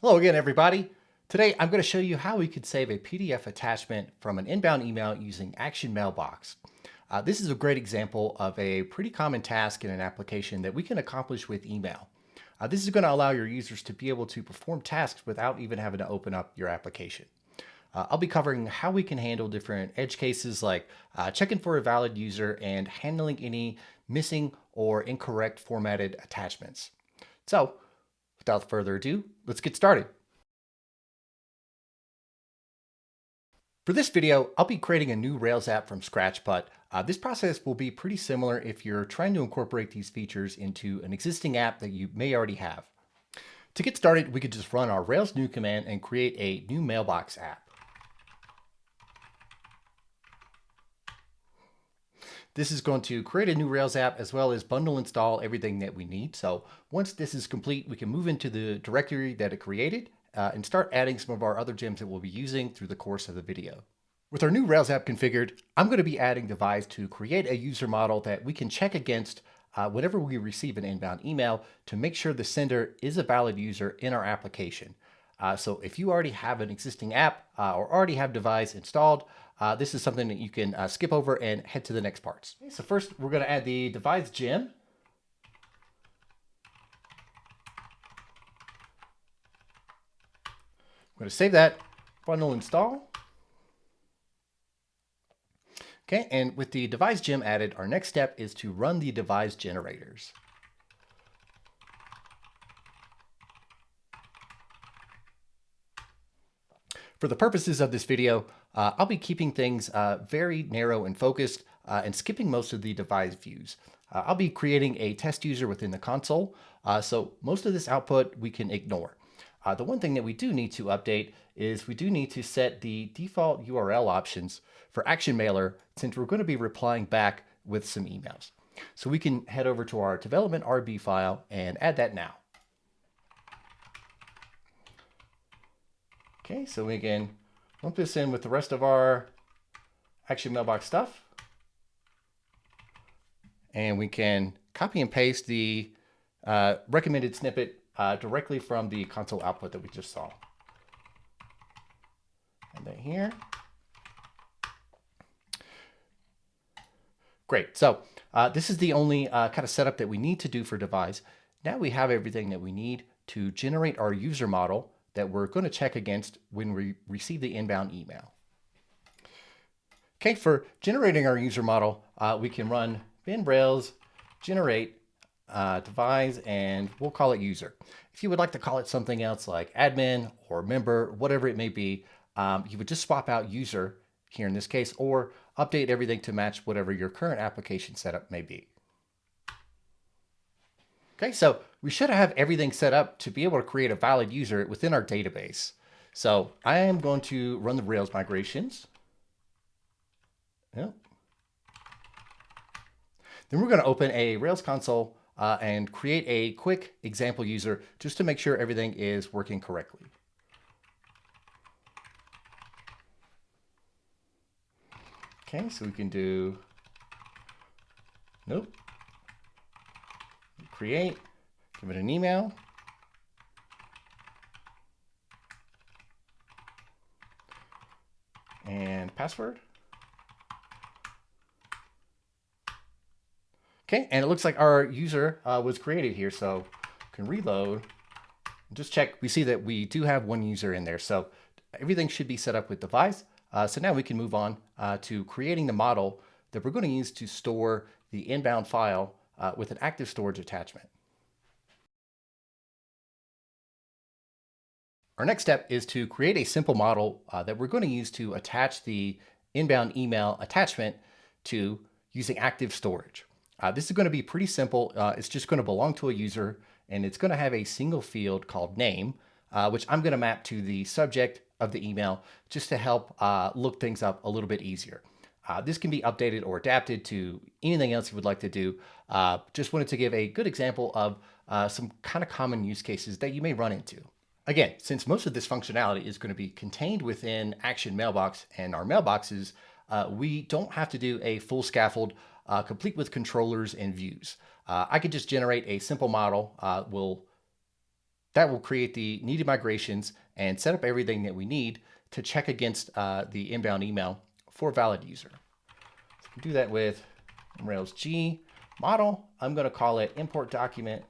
Hello again, everybody. Today, I'm going to show you how we could save a PDF attachment from an inbound email using Action Mailbox. This is a great example of a pretty common task in an application that we can accomplish with email. This is going to allow your users to be able to perform tasks without even having to open up your application. I'll be covering how we can handle different edge cases like checking for a valid user and handling any missing or incorrect formatted attachments. So, without further ado, let's get started. For this video, I'll be creating a new Rails app from scratch, but this process will be pretty similar if you're trying to incorporate these features into an existing app that you may already have. To get started, we could just run our Rails new command and create a new mailbox app. This is going to create a new Rails app as well as bundle install everything that we need. So once this is complete, we can move into the directory that it created and start adding some of our other gems that we'll be using through the course of the video. With our new Rails app configured, I'm going to be adding Devise to create a user model that we can check against whenever we receive an inbound email to make sure the sender is a valid user in our application. So if you already have an existing app or already have Devise installed, this is something that you can skip over and head to the next parts. Okay, so first, we're going to add the Devise gem. I'm going to save that, bundle install. Okay, and with the Devise gem added, our next step is to run the Devise generators. For the purposes of this video, I'll be keeping things very narrow and focused and skipping most of the Devise views. I'll be creating a test user within the console, so most of this output we can ignore. The one thing that we do need to update is we do need to set the default URL options for Action Mailer since we're going to be replying back with some emails. So we can head over to our development RB file and add that now. Okay, so we can lump this in with the rest of our Action Mailbox stuff. And we can copy and paste the recommended snippet directly from the console output that we just saw. And then here. Great. So this is the only kind of setup that we need to do for Devise. Now we have everything that we need to generate our user model that we're going to check against when we receive the inbound email. Okay, for generating our user model, we can run bin rails generate Devise, and we'll call it user. If you would like to call it something else like admin or member, whatever it may be, you would just swap out user here in this case, or update everything to match whatever your current application setup may be. Okay, so we should have everything set up to be able to create a valid user within our database. So I am going to run the Rails migrations. Yep. Then we're going to open a Rails console and create a quick example user just to make sure everything is working correctly. Okay, so we can do, nope, create, give it an email. And password. Okay, and it looks like our user was created here, so we can reload. Just check, we see that we do have one user in there, so everything should be set up with Devise. So now we can move on to creating the model that we're going to use to store the inbound file with an active storage attachment. Our next step is to create a simple model that we're going to use to attach the inbound email attachment to using active storage. This is going to be pretty simple. It's just going to belong to a user, and it's going to have a single field called name, which I'm going to map to the subject of the email just to help look things up a little bit easier. This can be updated or adapted to anything else you would like to do. Just wanted to give a good example of some kind of common use cases that you may run into. Again, since most of this functionality is going to be contained within Action Mailbox and our mailboxes, we don't have to do a full scaffold complete with controllers and views. I could just generate a simple model. We'll That will create the needed migrations and set up everything that we need to check against the inbound email for a valid user. So we can do that with Rails G model. I'm going to call it import document.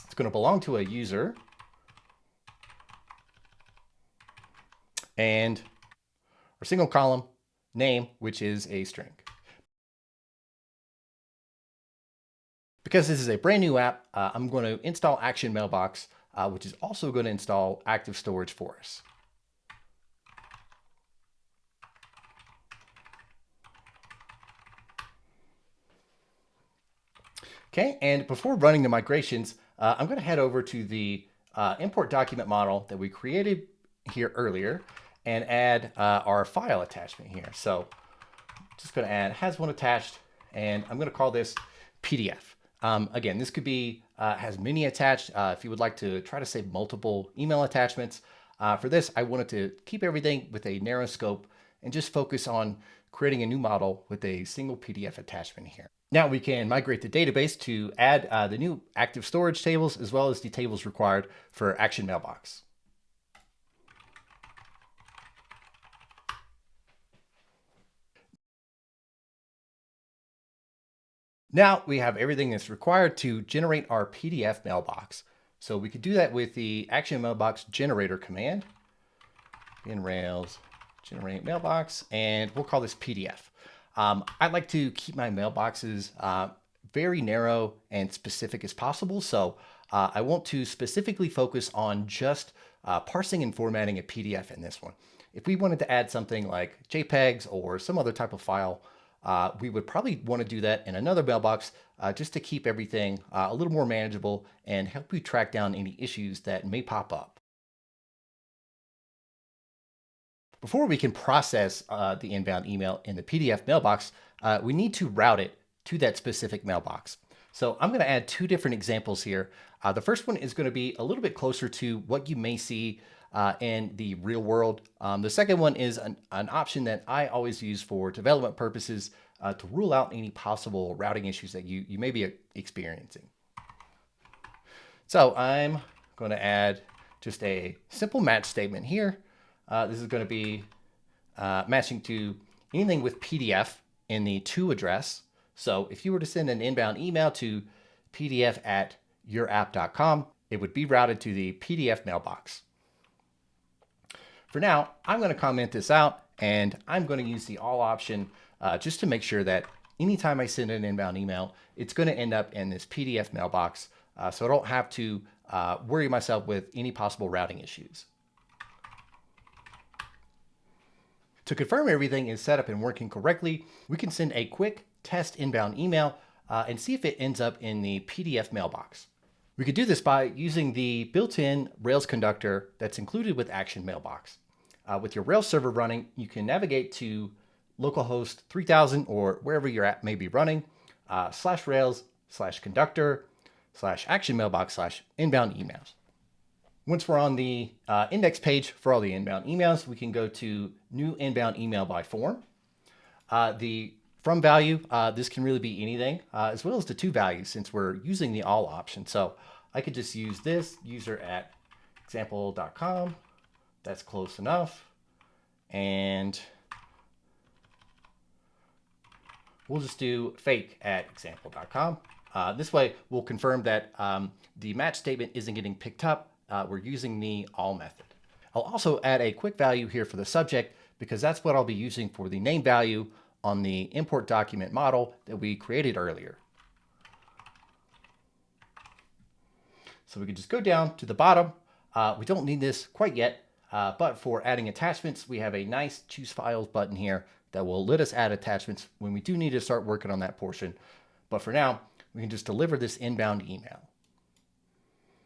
It's going to belong to a user. And our single column name, which is a string. Because this is a brand new app, I'm going to install Action Mailbox, which is also going to install active storage for us. Okay, and before running the migrations, I'm going to head over to the import document model that we created here earlier and add our file attachment here. So just going to add has one attached, and I'm going to call this PDF. Again, this could be has many attached. If you would like to try to save multiple email attachments, for this, I wanted to keep everything with a narrow scope and just focus on creating a new model with a single PDF attachment here. Now we can migrate the database to add the new active storage tables as well as the tables required for Action Mailbox. Now we have everything that's required to generate our PDF mailbox. So we could do that with the Action Mailbox generator command in Rails generate mailbox, and we'll call this PDF. I like to keep my mailboxes very narrow and specific as possible. So I want to specifically focus on just parsing and formatting a PDF in this one. If we wanted to add something like JPEGs or some other type of file, we would probably want to do that in another mailbox just to keep everything a little more manageable and help you track down any issues that may pop up. Before we can process the inbound email in the PDF mailbox, we need to route it to that specific mailbox. So I'm going to add two different examples here. The first one is going to be a little bit closer to what you may see in the real world. The second one is an option that I always use for development purposes to rule out any possible routing issues that you may be experiencing. So I'm going to add just a simple match statement here. This is going to be matching to anything with PDF in the to address. So if you were to send an inbound email to pdf@yourapp.com, it would be routed to the PDF mailbox. For now, I'm going to comment this out, and I'm going to use the all option just to make sure that anytime I send an inbound email, it's going to end up in this PDF mailbox, so I don't have to worry myself with any possible routing issues. To confirm everything is set up and working correctly, we can send a quick test inbound email and see if it ends up in the PDF mailbox. We could do this by using the built-in Rails conductor that's included with Action Mailbox. With your Rails server running, you can navigate to localhost 3000 or wherever your app may be running, /Rails/conductor/Action Mailbox/inbound emails. Once we're on the index page for all the inbound emails, we can go to new inbound email by form. The from value, this can really be anything, as well as the to value since we're using the all option. So I could just use this user@example.com. That's close enough. And we'll just do fake@example.com. This way we'll confirm that the match statement isn't getting picked up. We're using the all method. I'll also add a quick value here for the subject because that's what I'll be using for the name value on the import document model that we created earlier. So we can just go down to the bottom. We don't need this quite yet, but for adding attachments, we have a nice choose files button here that will let us add attachments when we do need to start working on that portion. But for now, we can just deliver this inbound email.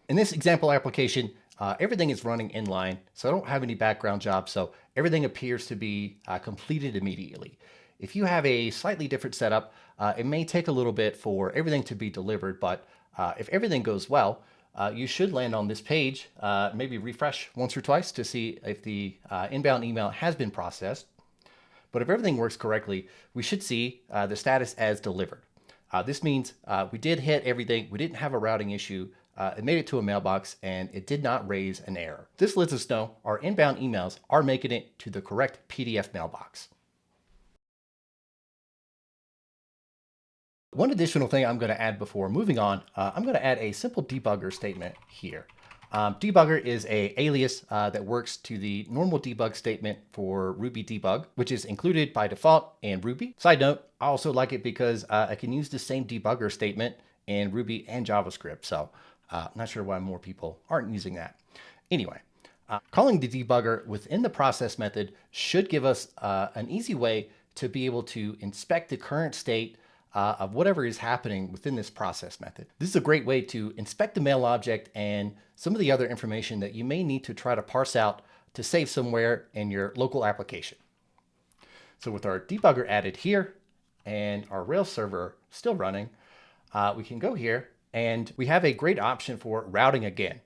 In this example application, everything is running inline, so I don't have any background jobs, so everything appears to be completed immediately. If you have a slightly different setup, it may take a little bit for everything to be delivered, but if everything goes well, you should land on this page, maybe refresh once or twice to see if the inbound email has been processed. But if everything works correctly, we should see the status as delivered. This means we did hit everything. We didn't have a routing issue. It made it to a mailbox and it did not raise an error. This lets us know our inbound emails are making it to the correct PDF mailbox. One additional thing I'm going to add before moving on, I'm going to add a simple debugger statement here. Debugger is an alias that works to the normal debug statement for Ruby debug, which is included by default in Ruby. Side note, I also like it because I can use the same debugger statement in Ruby and JavaScript. So I'm not sure why more people aren't using that. Anyway, calling the debugger within the process method should give us an easy way to be able to inspect the current state of whatever is happening within this process method. This is a great way to inspect the mail object and some of the other information that you may need to try to parse out to save somewhere in your local application. So with our debugger added here and our Rails server still running, we can go here and we have a great option for routing again.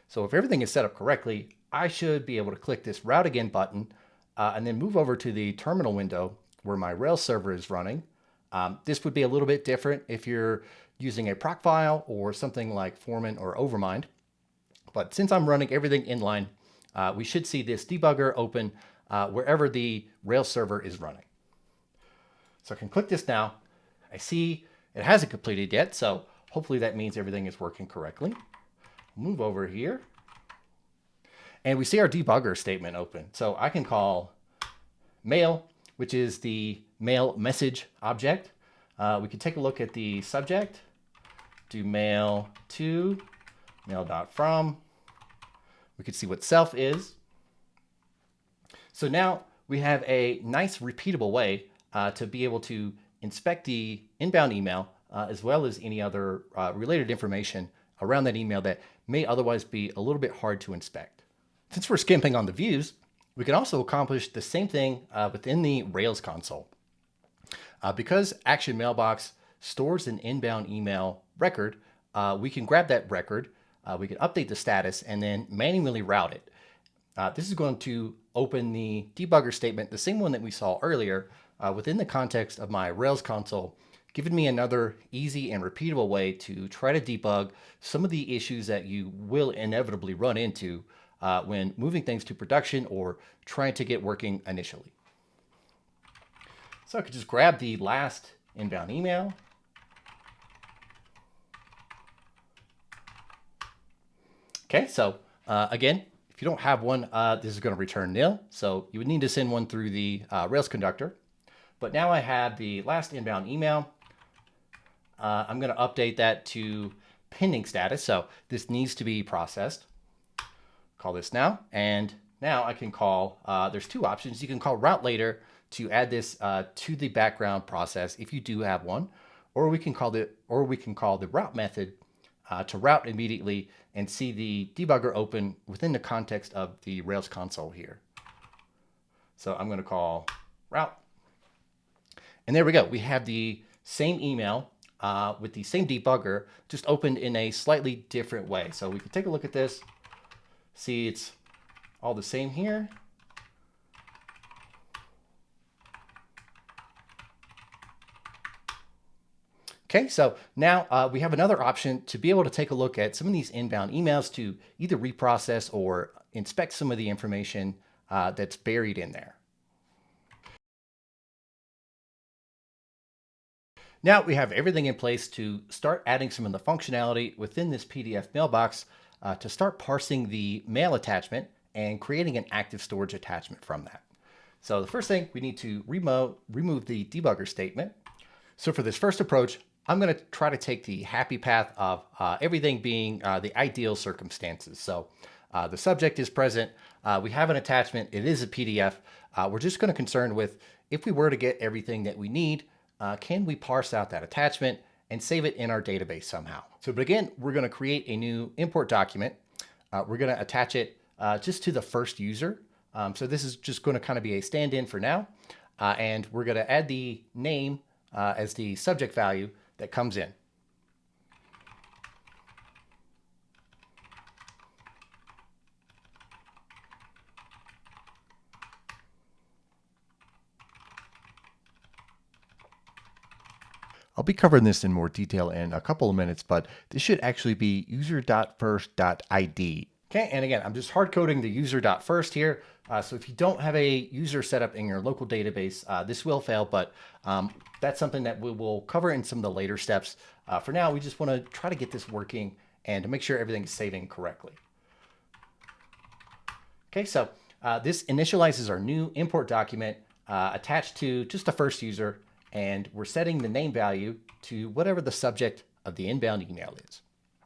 So if everything is set up correctly, I should be able to click this route again button and then move over to the terminal window where my Rails server is running. This would be a little bit different if you're using a proc file or something like Foreman or Overmind. But since I'm running everything inline, we should see this debugger open wherever the Rails server is running. So I can click this now. I see it hasn't completed yet, so hopefully that means everything is working correctly. Move over here. And we see our debugger statement open. So I can call mail, which is the mail message object. We can take a look at the subject, do mail to, mail.from. We can see what self is. So now we have a nice repeatable way to be able to inspect the inbound email as well as any other related information around that email that may otherwise be a little bit hard to inspect. Since we're skimping on the views, we can also accomplish the same thing within the Rails console. Because Action Mailbox stores an inbound email record, we can grab that record, we can update the status, and then manually route it. This is going to open the debugger statement, the same one that we saw earlier, within the context of my Rails console, giving me another easy and repeatable way to try to debug some of the issues that you will inevitably run into when moving things to production or trying to get working initially. So I could just grab the last inbound email. Okay, so again, if you don't have one, this is going to return nil. So you would need to send one through the Rails conductor. But now I have the last inbound email. I'm going to update that to pending status. So this needs to be processed. Call this now. And now I can call, there's two options. You can call route later to add this to the background process if you do have one, or we can call the route method to route immediately and see the debugger open within the context of the Rails console here. So I'm going to call route. And there we go. We have the same email with the same debugger, just opened in a slightly different way. So we can take a look at this, see it's all the same here. Okay, so now we have another option to be able to take a look at some of these inbound emails to either reprocess or inspect some of the information that's buried in there. Now we have everything in place to start adding some of the functionality within this PDF mailbox to start parsing the mail attachment and creating an active storage attachment from that. So the first thing, we need to remove the debugger statement. So for this first approach, I'm going to try to take the happy path of everything being the ideal circumstances. So the subject is present. We have an attachment. It is a PDF. We're just going to concern with if we were to get everything that we need, can we parse out that attachment and save it in our database somehow? So, but again, we're going to create a new import document. We're going to attach it just to the first user. So this is just going to kind of be a stand-in for now. And we're going to add the name as the subject value that comes in. I'll be covering this in more detail in a couple of minutes, but this should actually be user.first.id. Okay, and again, I'm just hard coding the user.first here. So if you don't have a user set up in your local database, this will fail, but that's something that we will cover in some of the later steps. For now, we just want to try to get this working and to make sure everything's saving correctly. Okay, so this initializes our new import document attached to just the first user, and we're setting the name value to whatever the subject of the inbound email is.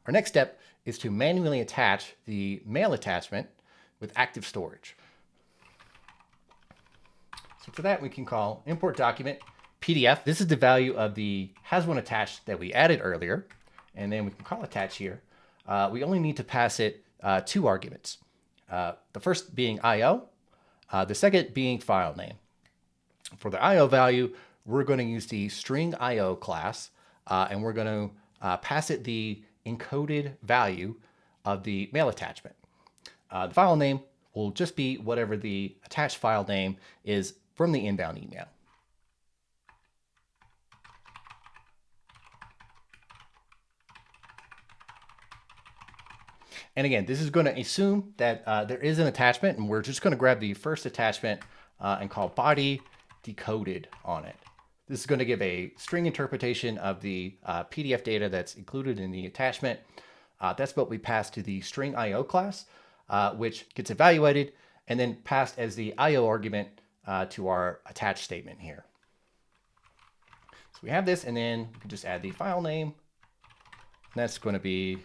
Our next step is to manually attach the mail attachment with active storage. So for that, we can call import document PDF. This is the value of the has one attached that we added earlier, and then we can call attach here. We only need to pass it 2 arguments. The first being IO, the second being file name. For the IO value, we're going to use the string IO class, and we're going to pass it the encoded value of the mail attachment. The file name will just be whatever the attached file name is from the inbound email. And again, this is going to assume that there is an attachment, and we're just going to grab the first attachment and call body decoded on it. This is going to give a string interpretation of the PDF data that's included in the attachment. That's what we pass to the string IO class, which gets evaluated and then passed as the IO argument to our attached statement here. So we have this, and then we can just add the file name. And that's going to be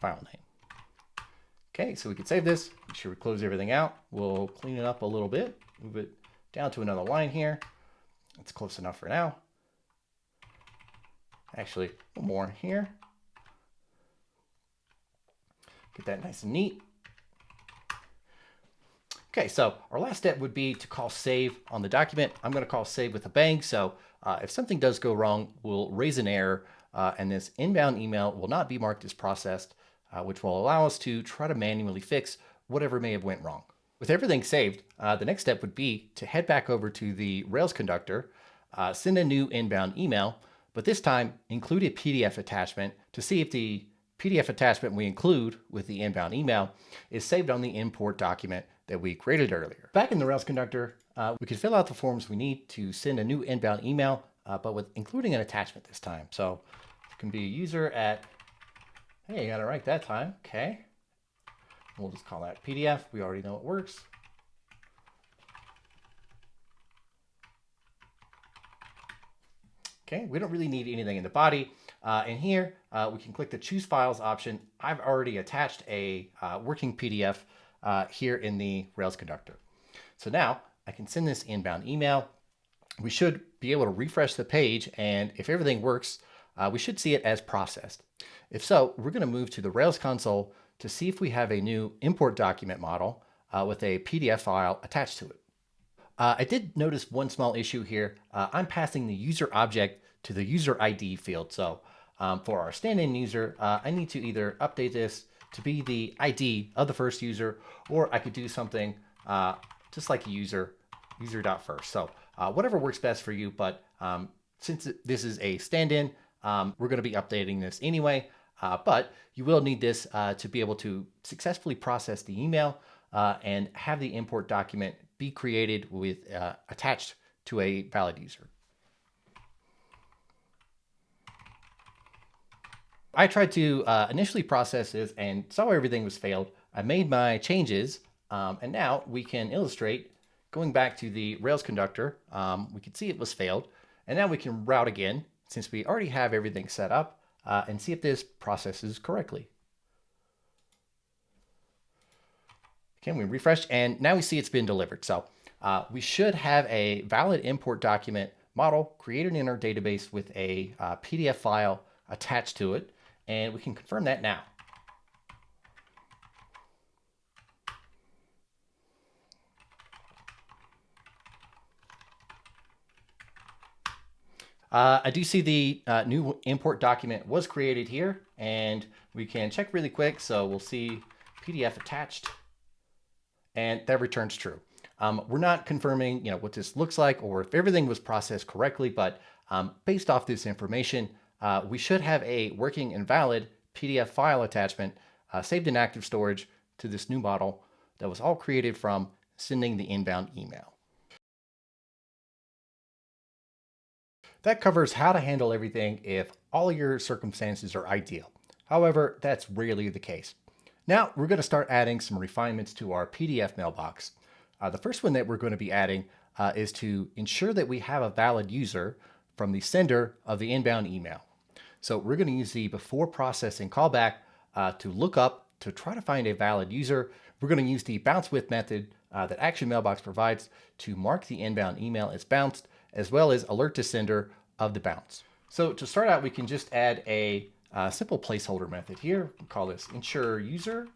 file name. Okay, so we can save this. Make sure we close everything out. We'll clean it up a little bit, move it down to another line here. That's close enough for now. Actually, one more here. Get that nice and neat. Okay, so our last step would be to call save on the document. I'm going to call save with a bang. So if something does go wrong, we'll raise an error, and this inbound email will not be marked as processed, which will allow us to try to manually fix whatever may have went wrong. With everything saved, the next step would be to head back over to the Rails conductor, send a new inbound email, but this time include a PDF attachment to see if the PDF attachment we include with the inbound email is saved on the import document that we created earlier. Back in the Rails conductor, we can fill out the forms we need to send a new inbound email, but with including an attachment this time. So it can be user at, hey, you got it right that time. Okay. We'll just call that PDF. We already know it works. Okay, we don't really need anything in the body. And here, we can click the Choose Files option. I've already attached a working PDF here in the Rails conductor. So now I can send this inbound email. We should be able to refresh the page, and if everything works, we should see it as processed. If so, we're going to move to the Rails console to see if we have a new import document model with a PDF file attached to it. I did notice one small issue here. I'm passing the user object to the user ID field. So for our stand-in user, I need to either update this to be the ID of the first user, or I could do something just like user.first. So whatever works best for you, but since this is a stand-in, we're going to be updating this anyway, but you will need this to be able to successfully process the email and have the import document be created with attached to a valid user. I tried to initially process this and saw everything was failed. I made my changes, and now we can illustrate going back to the Rails conductor. We can see it was failed, and now we can route again since we already have everything set up and see if this processes correctly. Okay, we refresh, and now we see it's been delivered. So we should have a valid import document model created in our database with a PDF file attached to it, and we can confirm that now. I do see the new import document was created here, and we can check really quick. So we'll see PDF attached, and that returns true. We're not confirming, what this looks like or if everything was processed correctly, but based off this information, we should have a working and valid PDF file attachment saved in active storage to this new model that was all created from sending the inbound email. That covers how to handle everything if all your circumstances are ideal. However, that's rarely the case. Now we're going to start adding some refinements to our PDF mailbox. The first one that we're going to be adding is to ensure that we have a valid user from the sender of the inbound email. So we're going to use the before processing callback to look up to try to find a valid user. We're going to use the bounce with method that Action Mailbox provides to mark the inbound email as bounced, as well as alert the sender of the bounce. So to start out, we can just add a simple placeholder method here. We'll call this ensure user.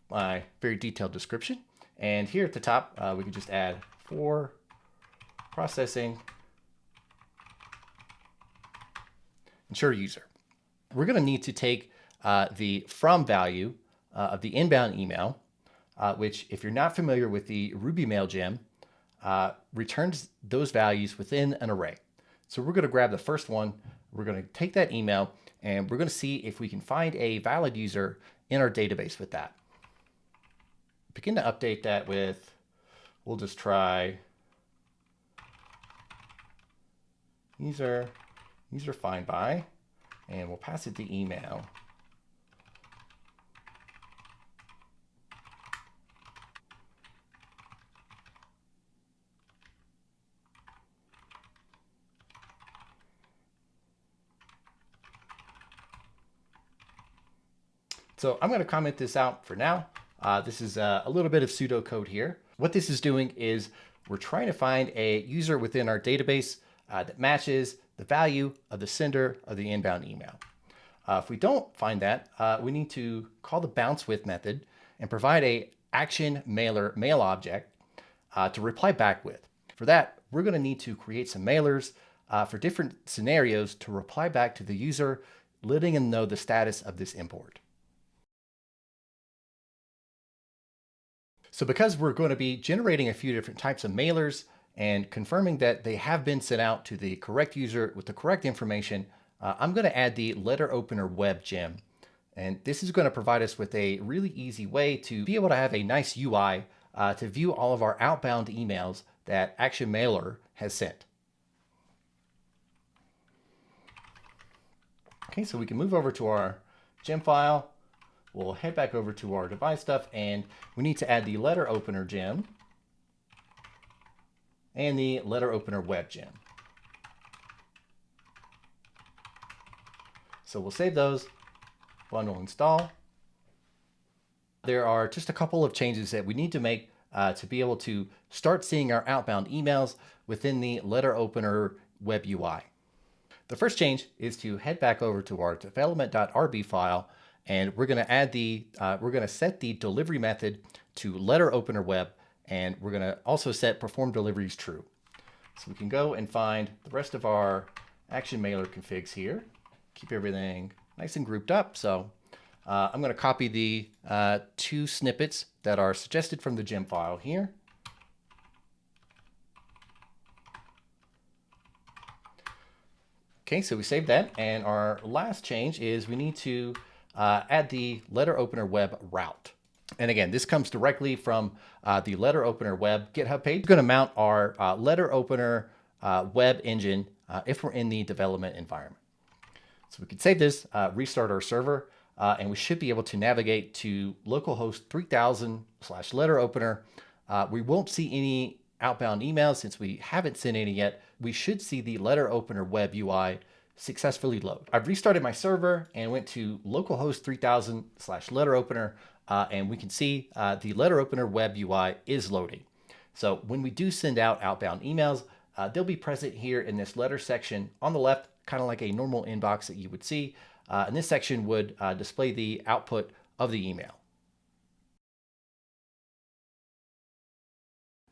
My very detailed description. And here at the top, we can just add for processing ensure user. We're going to need to take the from value of the inbound email, which if you're not familiar with the Ruby mail gem, returns those values within an array. So we're going to grab the first one. We're going to take that email and we're going to see if we can find a valid user in our database with that. Begin to update that with, we'll just try user find by, and we'll pass it the email. So I'm going to comment this out for now. This is a little bit of pseudocode here. What this is doing is we're trying to find a user within our database that matches the value of the sender of the inbound email. If we don't find that, we need to call the bounce with method and provide a action mailer mail object to reply back with. For that, we're going to need to create some mailers for different scenarios to reply back to the user, letting them know the status of this import. So because we're going to be generating a few different types of mailers and confirming that they have been sent out to the correct user with the correct information, I'm going to add the letter opener web gem. And this is going to provide us with a really easy way to be able to have a nice UI to view all of our outbound emails that Action Mailer has sent. Okay, so we can move over to our gem file. We'll head back over to our Devise stuff, and we need to add the letter opener gem and the letter opener web gem. So we'll save those, bundle install. There are just a couple of changes that we need to make to be able to start seeing our outbound emails within the letter opener web UI. The first change is to head back over to our development.rb file, and we're going to add we're going to set the delivery method to letter opener web, and we're going to also set perform deliveries true. So we can go and find the rest of our action mailer configs here, keep everything nice and grouped up. So I'm going to copy the two snippets that are suggested from the gem file here. Okay, so we saved that, and our last change is we need to add the letter opener web route. And again, this comes directly from the letter opener web GitHub page. We're going to mount our letter opener web engine if we're in the development environment. So we can save this, restart our server, and we should be able to navigate to localhost 3000/letter opener. We won't see any outbound emails since we haven't sent any yet. We should see the letter opener web UI successfully load. I've restarted my server and went to localhost 3000/letter opener, and we can see the letter opener web UI is loading. So when we do send out outbound emails, they'll be present here in this letter section on the left, kind of like a normal inbox that you would see. And this section would display the output of the email.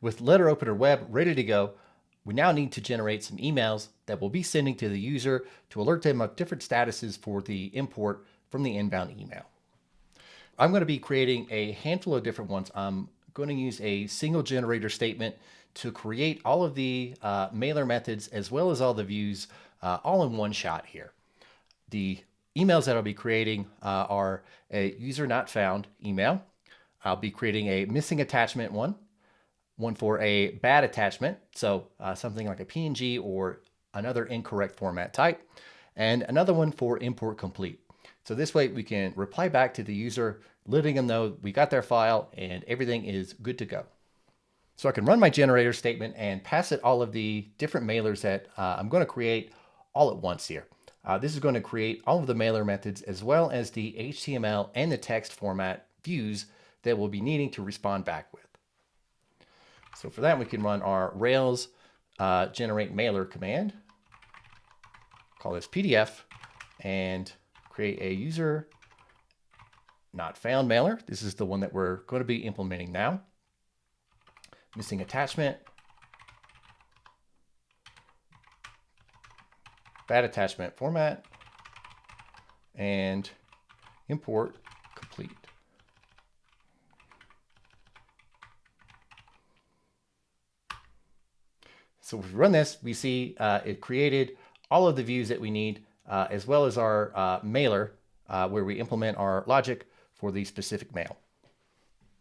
With letter opener web ready to go, we now need to generate some emails that we'll be sending to the user to alert them of different statuses for the import from the inbound email. I'm going to be creating a handful of different ones. I'm going to use a single generator statement to create all of the mailer methods as well as all the views all in one shot here. The emails that I'll be creating are a user not found email. I'll be creating a missing attachment one for a bad attachment, so something like a PNG or another incorrect format type, and another one for import complete. So this way we can reply back to the user, letting them know we got their file and everything is good to go. So I can run my generator statement and pass it all of the different mailers that I'm going to create all at once here. This is going to create all of the mailer methods as well as the HTML and the text format views that we'll be needing to respond back with. So for that, we can run our Rails generate mailer command, call this PDF, and create a user not found mailer. This is the one that we're going to be implementing now. Missing attachment, bad attachment format, and import complete. So if we run this, we see it created all of the views that we need, as well as our mailer, where we implement our logic for the specific mail.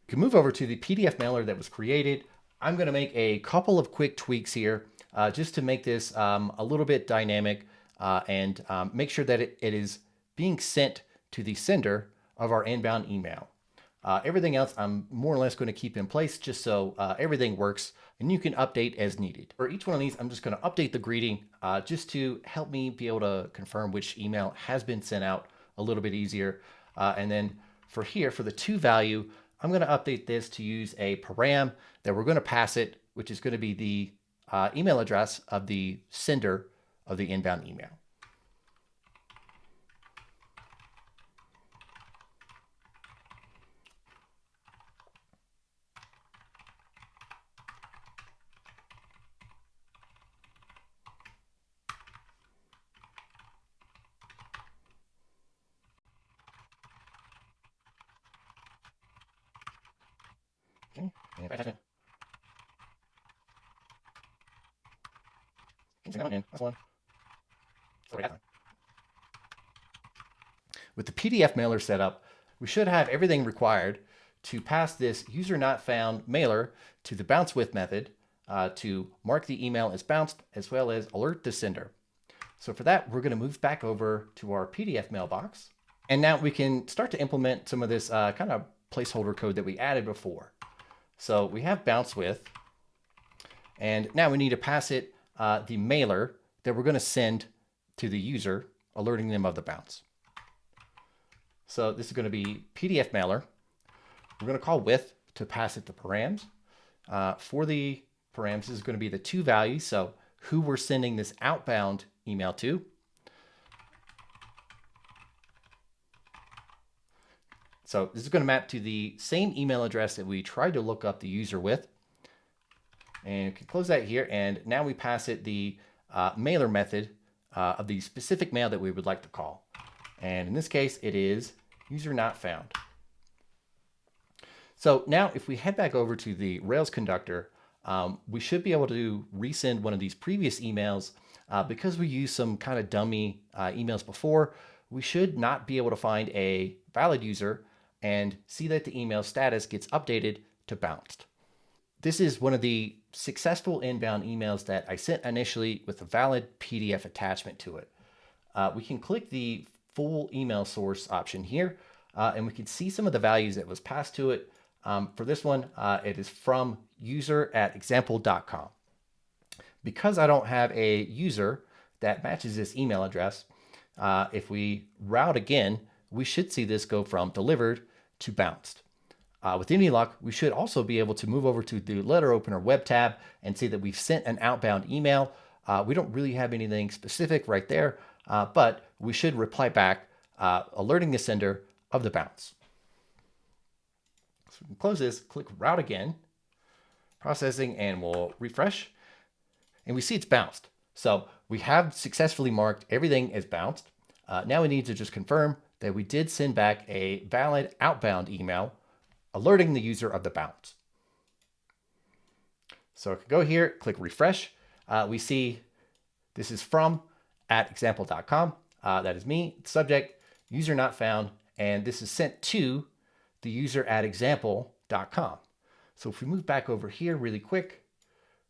We can move over to the PDF mailer that was created. I'm going to make a couple of quick tweaks here just to make this a little bit dynamic and make sure that it is being sent to the sender of our inbound email. Everything else I'm more or less going to keep in place just so everything works and you can update as needed. For each one of these, I'm just going to update the greeting just to help me be able to confirm which email has been sent out a little bit easier. And then for here, for the to value, I'm going to update this to use a param that we're going to pass it, which is going to be the email address of the sender of the inbound email. Okay, and attachment. That's one. With the PDF mailer set up, we should have everything required to pass this user not found mailer to the bounce with method to mark the email as bounced, as well as alert the sender. So for that, we're going to move back over to our PDF mailbox. And now we can start to implement some of this kind of placeholder code that we added before. So we have bounce with, and now we need to pass it the mailer that we're going to send to the user, alerting them of the bounce. So this is going to be PDF mailer. We're going to call with to pass it the params. For the params, this is going to be the to value, so who we're sending this outbound email to. So this is going to map to the same email address that we tried to look up the user with. And we can close that here. And now we pass it the mailer method of the specific mail that we would like to call. And in this case, it is user not found. So now if we head back over to the Rails conductor, we should be able to resend one of these previous emails. Because we used some kind of dummy emails before, we should not be able to find a valid user and see that the email status gets updated to bounced. This is one of the successful inbound emails that I sent initially with a valid PDF attachment to it. We can click the full email source option here, and we can see some of the values that was passed to it. For this one, it is from user@example.com. Because I don't have a user that matches this email address, if we route again, we should see this go from delivered to bounced. With any luck, we should also be able to move over to the letter opener web tab and see that we've sent an outbound email. We don't really have anything specific right there, but we should reply back alerting the sender of the bounce. So we can close this, click route again, processing, and we'll refresh. And we see it's bounced. So we have successfully marked everything as bounced. Now we need to just confirm that we did send back a valid outbound email alerting the user of the bounce. So I can go here, click refresh. We see this is from @example.com. That is me. Subject, user not found. And this is sent to the user @example.com. So if we move back over here really quick,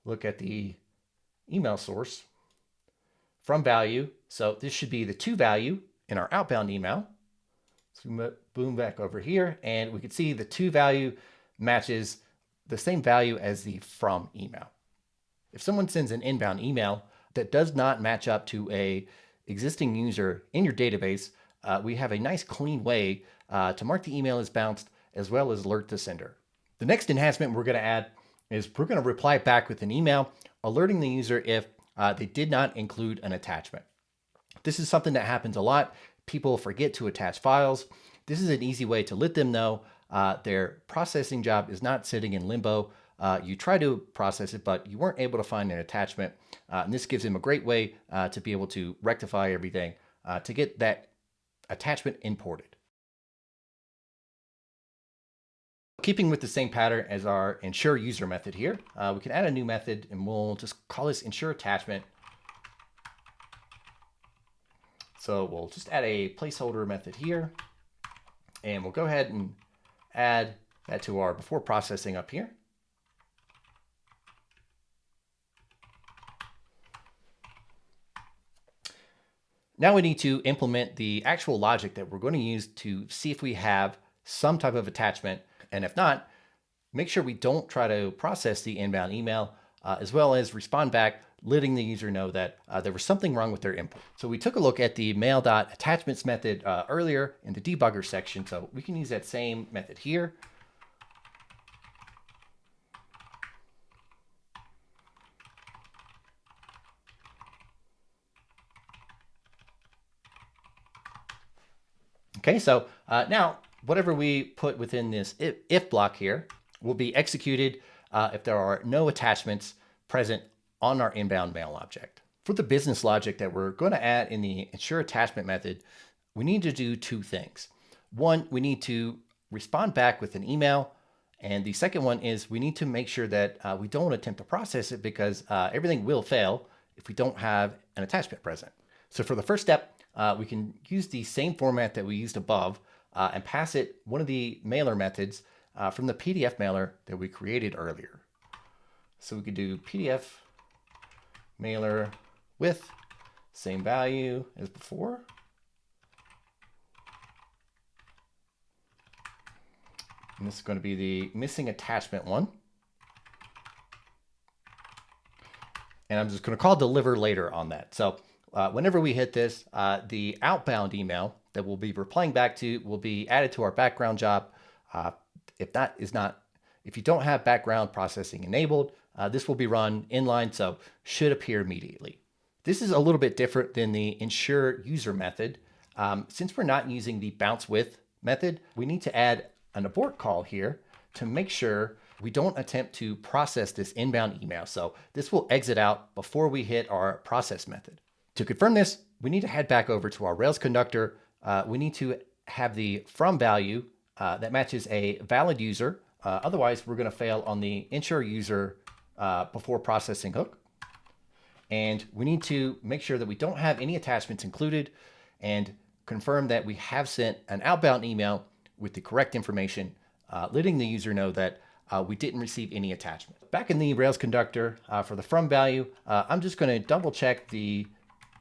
look at the email source from value. So this should be the to value in our outbound email. So boom back over here, and we can see the to value matches the same value as the from email. If someone sends an inbound email that does not match up to a existing user in your database, we have a nice clean way to mark the email as bounced as well as alert the sender. The next enhancement we're going to add is we're going to reply back with an email alerting the user if they did not include an attachment. This is something that happens a lot. People forget to attach files. This is an easy way to let them know their processing job is not sitting in limbo. You try to process it, but you weren't able to find an attachment. And this gives them a great way to be able to rectify everything to get that attachment imported. Keeping with the same pattern as our ensure user method here, we can add a new method and we'll just call this ensure attachment. So we'll just add a placeholder method here and we'll go ahead and add that to our before processing up here. Now we need to implement the actual logic that we're going to use to see if we have some type of attachment. And if not, make sure we don't try to process the inbound email, as well as respond back, letting the user know that there was something wrong with their input. So we took a look at the mail.attachments method earlier in the debugger section. So we can use that same method here. Okay, so now whatever we put within this if block here will be executed if there are no attachments present on our inbound mail object. For the business logic that we're going to add in the ensure attachment method, we need to do two things. One, we need to respond back with an email. And the second one is we need to make sure that we don't attempt to process it because everything will fail if we don't have an attachment present. So for the first step, we can use the same format that we used above and pass it one of the mailer methods from the PDF mailer that we created earlier. So we could do PDF mailer with same value as before. And this is going to be the missing attachment one. And I'm just going to call deliver later on that. So whenever we hit this, the outbound email that we'll be replying back to will be added to our background job. If you don't have background processing enabled, this will be run inline, so should appear immediately. This is a little bit different than the ensure user method. Since we're not using the bounce with method, we need to add an abort call here to make sure we don't attempt to process this inbound email. So this will exit out before we hit our process method. To confirm this, we need to head back over to our Rails conductor. We need to have the from value that matches a valid user. Otherwise, we're going to fail on the ensure user before processing hook. And we need to make sure that we don't have any attachments included and confirm that we have sent an outbound email with the correct information, letting the user know that we didn't receive any attachment. Back in the Rails conductor for the from value, I'm just going to double check the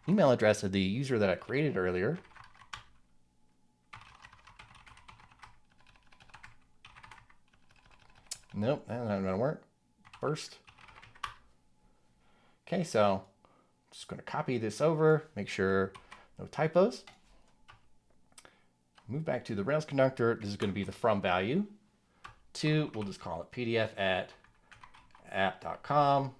email address of the user that I created earlier. Nope, that's not gonna work. First. Okay, so I'm just gonna copy this over, make sure no typos. Move back to the Rails conductor. This is gonna be the from value. We'll just call it PDF at app.com.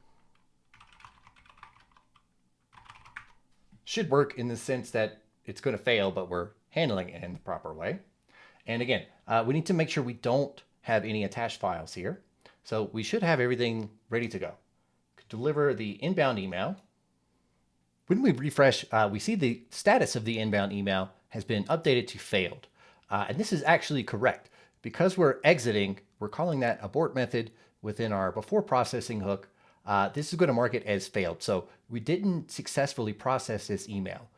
Should work in the sense that it's going to fail, but we're handling it in the proper way. And again, we need to make sure we don't have any attached files here. So we should have everything ready to go. Deliver the inbound email. When we refresh, we see the status of the inbound email has been updated to failed. And this is actually correct. Because we're exiting, we're calling that abort method within our before processing hook. This is going to mark it as failed. So we didn't successfully process this email.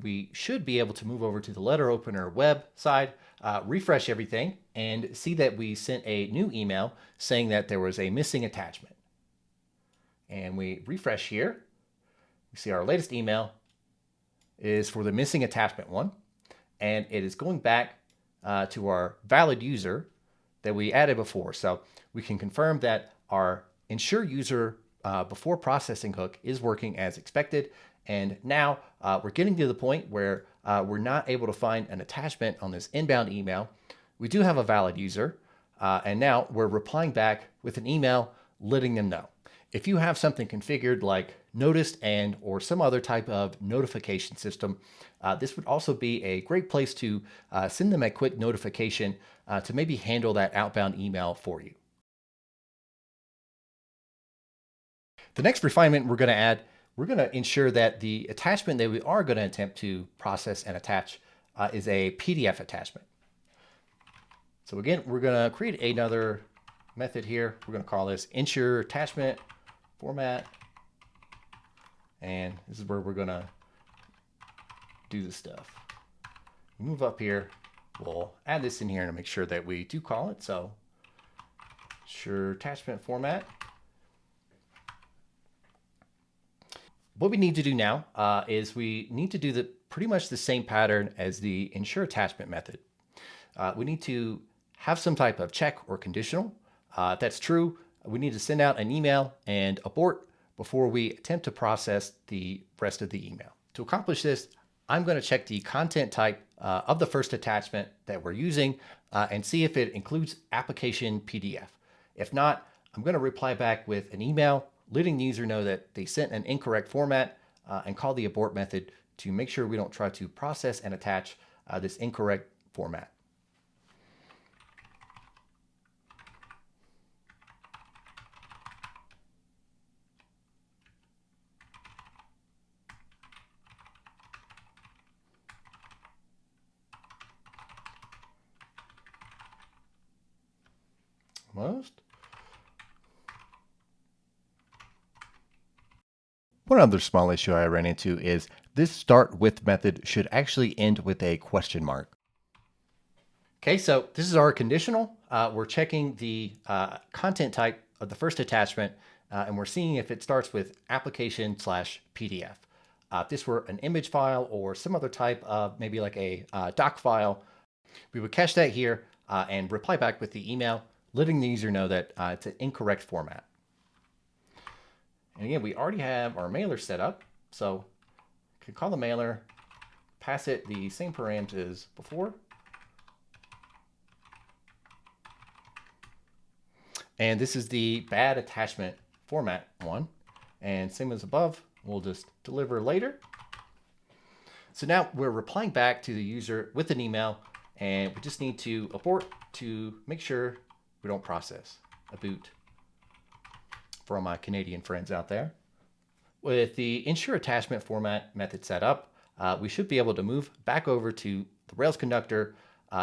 We should be able to move over to the letter opener web side, refresh everything, and see that we sent a new email saying that there was a missing attachment. And we refresh here. We see our latest email is for the missing attachment one, and it is going back to our valid user that we added before. So we can confirm that our ensure user before processing hook is working as expected. And now we're getting to the point where we're not able to find an attachment on this inbound email. We do have a valid user, and now we're replying back with an email letting them know. If you have something configured like noticed and or some other type of notification system, this would also be a great place to send them a quick notification to maybe handle that outbound email for you. The next refinement we're going to add, we're going to ensure that the attachment that we are going to attempt to process and attach is a PDF attachment. So again, we're going to create another method here. We're going to call this ensure attachment format. And this is where we're going to do the stuff. Move up here. We'll add this in here to make sure that we do call it. So ensure attachment format. What we need to do now is we need to do pretty much the same pattern as the ensure attachment method. We need to have some type of check or conditional. If that's true, we need to send out an email and abort before we attempt to process the rest of the email. To accomplish this, I'm going to check the content type of the first attachment that we're using and see if it includes application PDF. If not, I'm going to reply back with an email letting the user know that they sent an incorrect format and call the abort method to make sure we don't try to process and attach this incorrect format. Almost. One other small issue I ran into is this start with method should actually end with a question mark. Okay, so this is our conditional. We're checking the content type of the first attachment, and we're seeing if it starts with application/PDF. If this were an image file or some other type of maybe like a doc file, we would cache that here and reply back with the email, letting the user know that it's an incorrect format. And again, we already have our mailer set up, so we can call the mailer, pass it the same parameters as before. And this is the bad attachment format one. And same as above, we'll just deliver later. So now we're replying back to the user with an email, and we just need to abort to make sure we don't process a boot. For all my Canadian friends out there. With the ensure attachment format method set up, we should be able to move back over to the Rails conductor,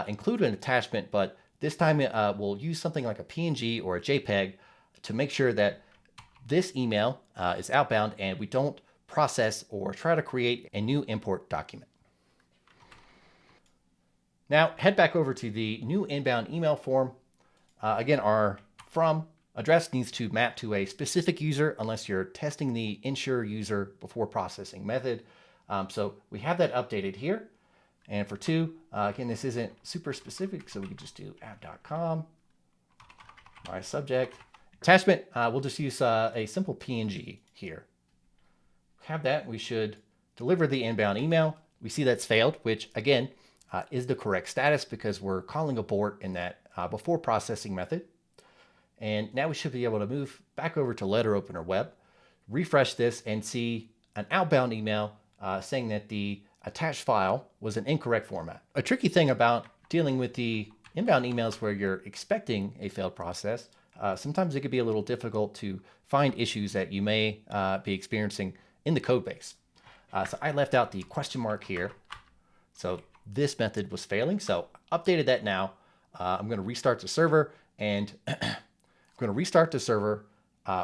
include an attachment, but this time we'll use something like a PNG or a JPEG to make sure that this email is outbound and we don't process or try to create a new import document. Now head back over to the new inbound email form. Again, our from address needs to map to a specific user unless you're testing the ensure user before processing method. So we have that updated here. And for two, again, this isn't super specific, so we can just do app.com, my subject. Attachment, we'll just use a simple PNG here. Have that, we should deliver the inbound email. We see that's failed, which again, is the correct status because we're calling abort in that before processing method. And now we should be able to move back over to letter opener web, refresh this and see an outbound email saying that the attached file was an incorrect format. A tricky thing about dealing with the inbound emails where you're expecting a failed process, sometimes it could be a little difficult to find issues that you may be experiencing in the code base. So I left out the question mark here. So this method was failing. So updated that now. I'm going to restart the server and I'm going to restart the server,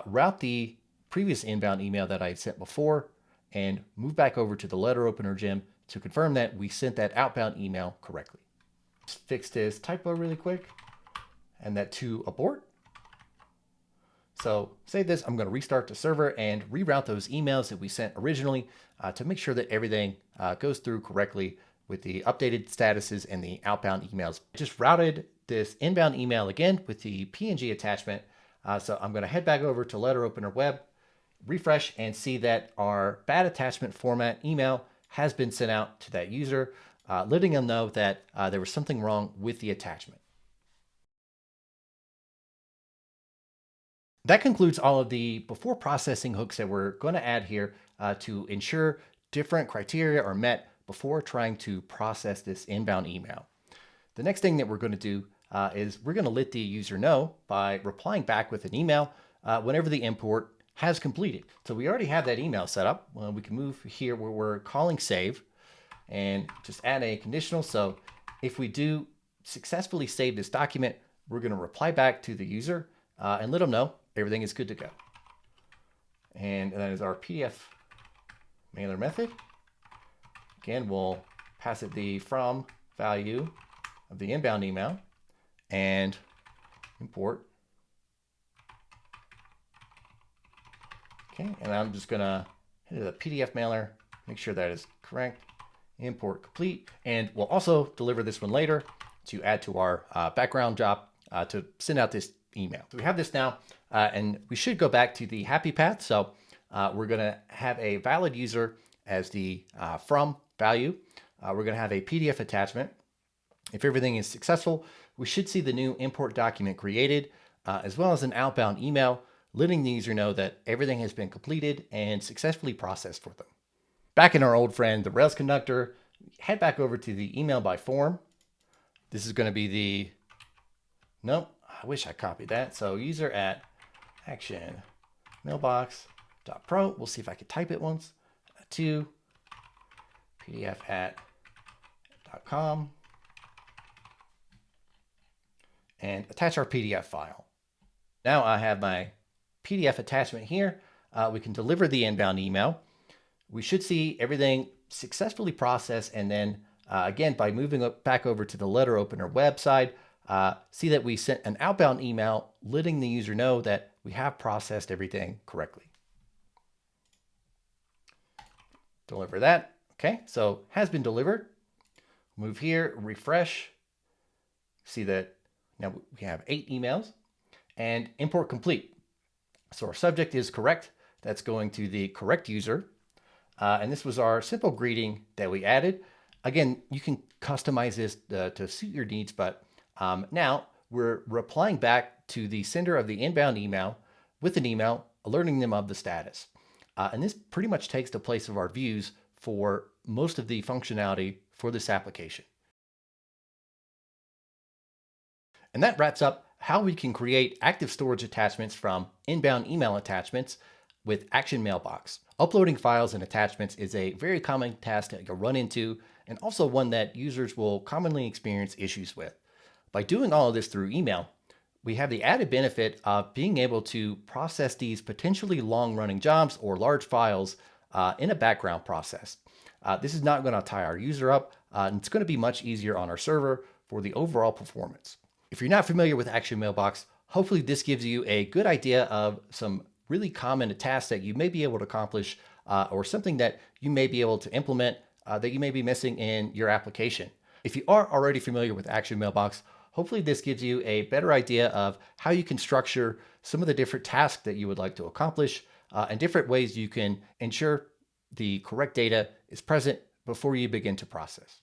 route the previous inbound email that I had sent before, and move back over to the letter opener gem to confirm that we sent that outbound email correctly. Just fix this typo really quick and that to abort. So save this. I'm going to restart the server and reroute those emails that we sent originally to make sure that everything goes through correctly with the updated statuses and the outbound emails. Just routed this inbound email again with the PNG attachment. So I'm going to head back over to letter opener web, refresh, and see that our bad attachment format email has been sent out to that user, letting them know that there was something wrong with the attachment. That concludes all of the before processing hooks that we're going to add here to ensure different criteria are met before trying to process this inbound email. The next thing that we're going to do is we're going to let the user know by replying back with an email whenever the import has completed. So we already have that email set up. Well, we can move here where we're calling save and just add a conditional. So if we do successfully save this document, we're going to reply back to the user and let them know everything is good to go. And that is our PDF mailer method. Again, we'll pass it the from value of the inbound email and import. Okay, and I'm just gonna hit the PDF mailer, make sure that is correct, import complete, and we'll also deliver this one later to add to our background job to send out this email. So we have this now, and we should go back to the happy path. So we're gonna have a valid user as the from value. We're gonna have a PDF attachment. If everything is successful, we should see the new import document created, as well as an outbound email letting the user know that everything has been completed and successfully processed for them. Back in our old friend, the Rails conductor, head back over to the email by form. This is going to be the, nope, I wish I copied that. So user at Action Mailbox.pro. We'll see if I could type it once. To PDF at .com and attach our PDF file. Now I have my PDF attachment here. We can deliver the inbound email. We should see everything successfully processed, and then again, by moving back over to the letter opener website, see that we sent an outbound email letting the user know that we have processed everything correctly. Deliver that. Okay, so has been delivered. Move here, refresh. See that now we have 8 emails and import complete. So our subject is correct. That's going to the correct user. And this was our simple greeting that we added. Again, you can customize this to suit your needs, but now we're replying back to the sender of the inbound email with an email alerting them of the status. And this pretty much takes the place of our views for most of the functionality for this application. And that wraps up how we can create active storage attachments from inbound email attachments with Action Mailbox. Uploading files and attachments is a very common task that you'll run into, and also one that users will commonly experience issues with. By doing all of this through email, we have the added benefit of being able to process these potentially long-running jobs or large files in a background process. This is not going to tie our user up, and it's going to be much easier on our server for the overall performance. If you're not familiar with Action Mailbox, hopefully this gives you a good idea of some really common tasks that you may be able to accomplish or something that you may be able to implement that you may be missing in your application. If you are already familiar with Action Mailbox, hopefully this gives you a better idea of how you can structure some of the different tasks that you would like to accomplish and different ways you can ensure the correct data is present before you begin to process.